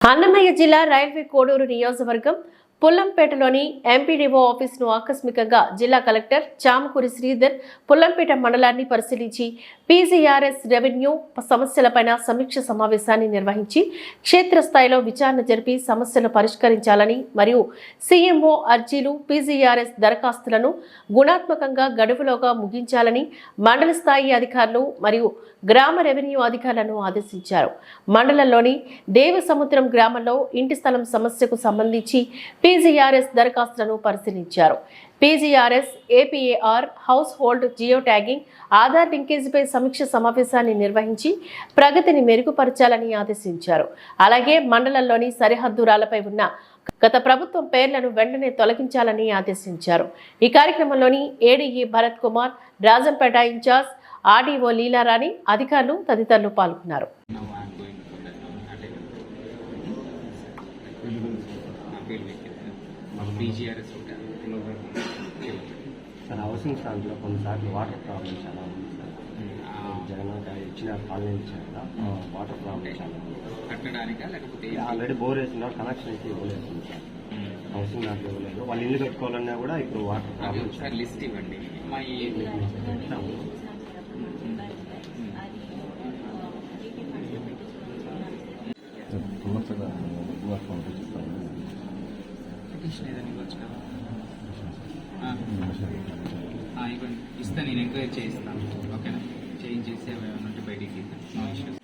అన్నమయ్య జిల్లా రైల్వే కోడూరు నియోజకవర్గం పుల్లంపేటలోని ఎంపీడీఓ ఆఫీసును ఆకస్మికంగా జిల్లా కలెక్టర్ చామకూరి శ్రీధర్ పుల్లంపేట మండలాన్ని పరిశీలించి పీజీఆర్ఎస్ రెవెన్యూ సమస్యలపైన సమీక్ష సమావేశాన్ని నిర్వహించి క్షేత్రస్థాయిలో విచారణ జరిపి సమస్యలు పరిష్కరించాలని మరియు సీఎంఓ అర్జీలు పీజీఆర్ఎస్ దరఖాస్తులను గుణాత్మకంగా గడువులోగా ముగించాలని మండల స్థాయి అధికారులు మరియు గ్రామ రెవెన్యూ అధికారులను ఆదేశించారు. మండలంలోని దేవసముద్రం గ్రామంలో ఇంటి స్థలం సమస్యకు సంబంధించి పీజీఆర్ఎస్ దరఖాస్తులను పరిశీలించారు. PGRS, APAR, household geo tagging, Aadhaar లింకేజీపై సమీక్ష సమావేశాన్ని నిర్వహించి ప్రగతిని మెరుగుపరచాలని ఆదేశించారు. అలాగే మండలంలోని సరిహద్దురాలపై ఉన్న గత ప్రభుత్వం పేర్లను వెంటనే తొలగించాలని ఆదేశించారు. ఈ కార్యక్రమంలోని ADE Bharat Kumar, Rajampet incharge RDO Leelarani, అధికారులు తదితరులు పాల్గొన్నారు. హౌసింగ్ స్టాండ్లో కొన్నిసార్లు వాటర్ ప్రాబ్లం చాలా ఉంది సార్. జగన్ ఇచ్చిన పాలన ఇచ్చాక వాటర్ ప్రాబ్లం చాలా ఉంది. కట్టడానికా లేకపోతే ఆల్రెడీ బోర్ వేసిన కనెక్షన్ అయితే ఇవ్వలేదు సార్. హౌసింగ్ దాంట్లో ఇవ్వలేదు. వాళ్ళు ఇల్లు కట్టుకోవాలన్నా కూడా ఇప్పుడు వాటర్ ప్రాబ్లం సార్ లిస్ట్ ఇవ్వండి. మా పిటిషన్ ఏదైనా ఇవ్వచ్చు కదా. ఇవ్వండి, ఇస్తాను, నేను ఎంక్వైరీ చేయిస్తాను. ఓకేనా, చేంజ్ చేసి అవి ఏమైనా బయటికి నో ఇష్యూస్.